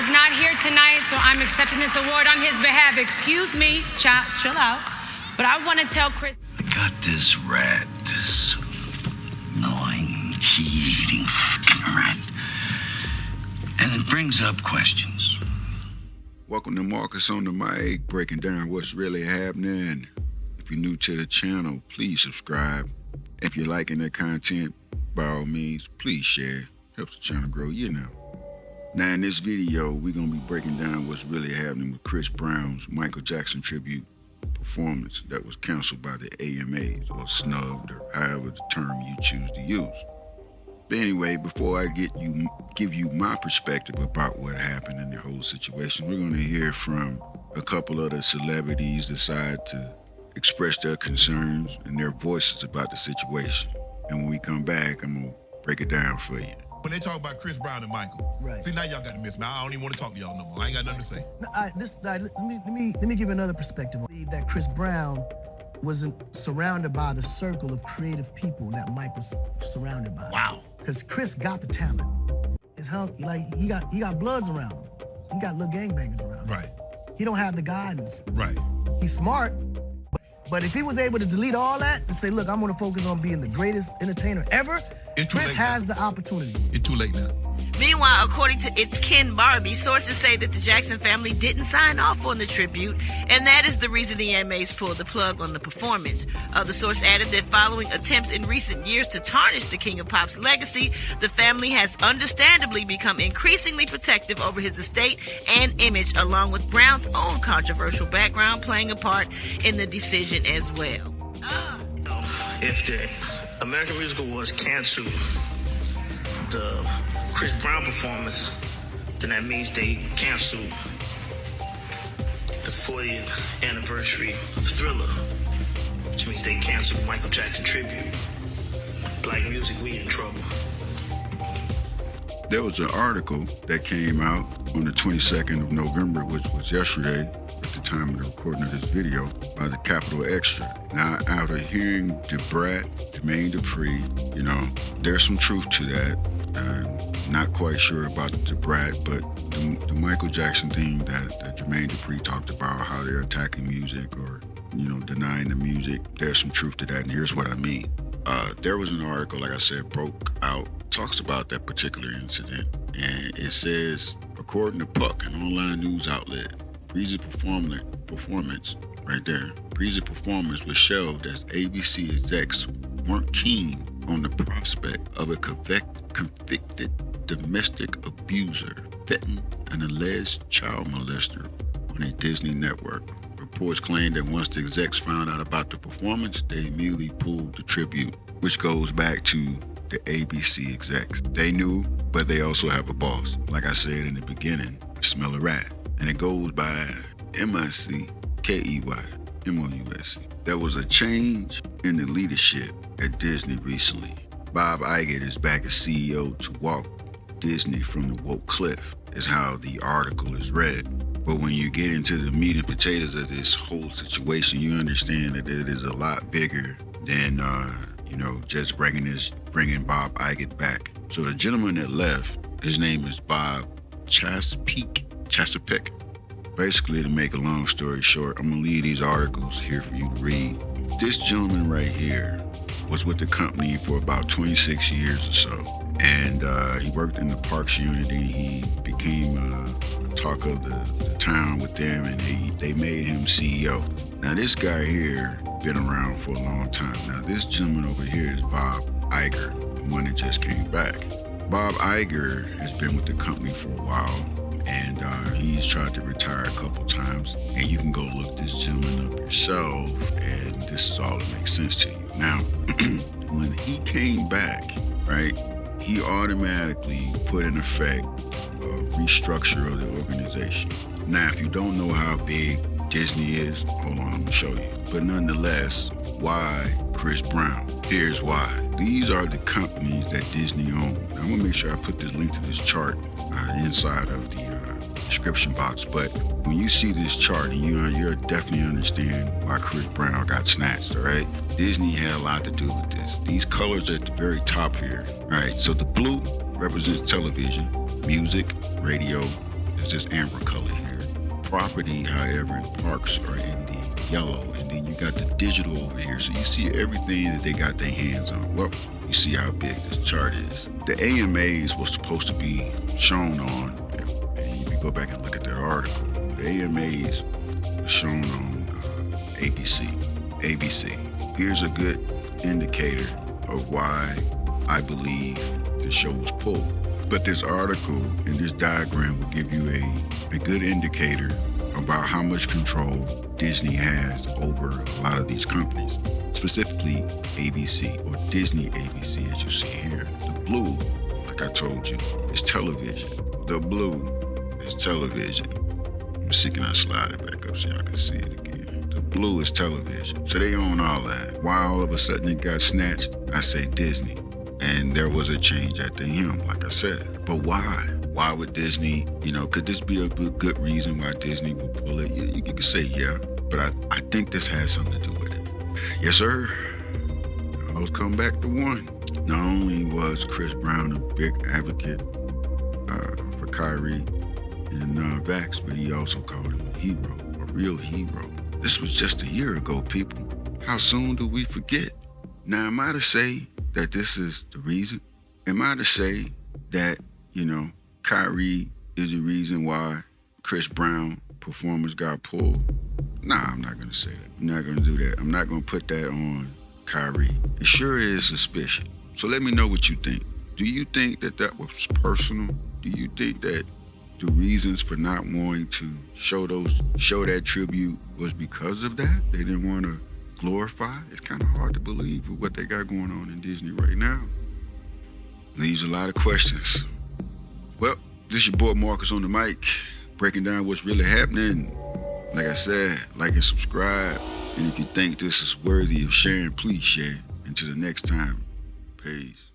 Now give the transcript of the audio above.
is not here tonight, so I'm accepting this award on his behalf. Excuse me, chill out. But I want to tell Chris. I got this rat, this annoying, key-eating fucking rat. And it brings up questions. Welcome to Marcus on the mic, breaking down what's really happening. If you're new to the channel, please subscribe. If you're liking the content, by all means, please share. Helps the channel grow, you know. Now in this video, we're going to be breaking down what's really happening with Chris Brown's Michael Jackson tribute performance that was canceled by the AMAs, or snubbed, or however the term you choose to use. But anyway, before I give you my perspective about what happened in the whole situation, we're going to hear from a couple of the celebrities decide to express their concerns and their voices about the situation. And when we come back, I'm going to break it down for you. When they talk about Chris Brown and Michael, right? See, now y'all got to miss me. I don't even want to talk to y'all no more. I ain't got nothing to say. No, let me give another perspective. That Chris Brown wasn't surrounded by the circle of creative people that Mike was surrounded by. Wow. Because Chris got the talent. His health, like he got bloods around him. He got little gangbangers around him. Right. He don't have the guidance. Right. He's smart, but if he was able to delete all that and say, look, I'm gonna focus on being the greatest entertainer ever, Chris has the opportunity. It's too late now. Meanwhile, according to It's Ken Barbie, sources say that the Jackson family didn't sign off on the tribute, and that is the reason the AMAs pulled the plug on the performance. The source added that following attempts in recent years to tarnish the King of Pop's legacy, the family has understandably become increasingly protective over his estate and image, along with Brown's own controversial background playing a part in the decision as well. If the American Music Awards canceled the Chris Brown performance, then that means they canceled the 40th anniversary of Thriller, which means they canceled the Michael Jackson tribute. Black music, we in trouble. There was an article that came out on the 22nd of November, which was yesterday, at the time of the recording of this video, by the Capital Extra. Now, after hearing Jermaine Dupri, you know, there's some truth to that. I'm not quite sure about the Brat, but the Michael Jackson thing that Jermaine Dupri talked about, how they're attacking music or, you know, denying the music, there's some truth to that, and here's what I mean. There was an article, like I said, broke out, talks about that particular incident, and it says, according to Puck, an online news outlet, Breezy performance, right there, Breezy performance was shelved as ABC execs weren't keen on the prospect of a convicted domestic abuser, feting an alleged child molester on a Disney network. Reports claim that once the execs found out about the performance, they immediately pulled the tribute, which goes back to the ABC execs. They knew, but they also have a boss. Like I said in the beginning, smell a rat. And it goes by MICKEY-MOUSC. There was a change in the leadership at Disney recently. Bob Iger is back as CEO to walk Disney from the woke cliff, is how the article is read. But when you get into the meat and potatoes of this whole situation, you understand that it is a lot bigger than, just bringing Bob Iger back. So the gentleman that left, his name is Bob Chapek. Basically, to make a long story short, I'm gonna leave these articles here for you to read. This gentleman right here was with the company for about 26 years or so. And he worked in the parks unit, and he became a talk of the town with them, and they made him CEO. Now this guy here been around for a long time. Now this gentleman over here is Bob Iger, the one that just came back. Bob Iger has been with the company for a while, and he's tried to retire a couple times. And you can go look this gentleman up yourself, and this is all that makes sense to you. Now, when he came back, right, he automatically put in effect a restructure of the organization. Now, if you don't know how big Disney is, hold on, I'm gonna show you. But nonetheless, why Chris Brown? Here's why. These are the companies that Disney owns. Now, I'm gonna make sure I put this link to this chart inside of the description box. But when you see this chart, and you'll definitely understand why Chris Brown got snatched, all right? Disney had a lot to do with this. These colors at the very top here, right? So the blue represents television, music, radio, It's this amber color here. Property, however, in parks are in the yellow, and then you got the digital over here, so you see everything that they got their hands on. Well, you see how big this chart is. The AMAs was supposed to be shown on, and if you go back and look at that article, the AMAs are shown on ABC. Here's a good indicator of why I believe the show was pulled. But this article and this diagram will give you a good indicator about how much control Disney has over a lot of these companies, specifically ABC or Disney ABC, as you see here. The blue, like I told you, is television. The blue is television. Let me see, can I slide it back up so y'all can see it again? The blue is television. So they own all that. Why all of a sudden it got snatched? I say Disney. And there was a change at the helm, like I said. But why? Why would Disney, could this be a good reason why Disney would pull it? You could say yeah, but I think this has something to do with it. Yes, sir. I always come back to one. Not only was Chris Brown a big advocate for Kyrie and non-vax, but he also called him a hero, a real hero. This was just a year ago, people. How soon do we forget? Now, am I to say that this is the reason? Am I to say that, Kyrie is the reason why Chris Brown performance got pulled? Nah, I'm not gonna say that. I'm not gonna do that. I'm not gonna put that on Kyrie. It sure is suspicious. So let me know what you think. Do you think that was personal? Do you think that the reasons for not wanting to show that tribute was because of that? They didn't want to glorify? It's kind of hard to believe with what they got going on in Disney right now. Leaves a lot of questions. Well, this is your boy Marcus on the mic, breaking down what's really happening. Like I said, like and subscribe. And if you think this is worthy of sharing, please share. Until the next time, peace.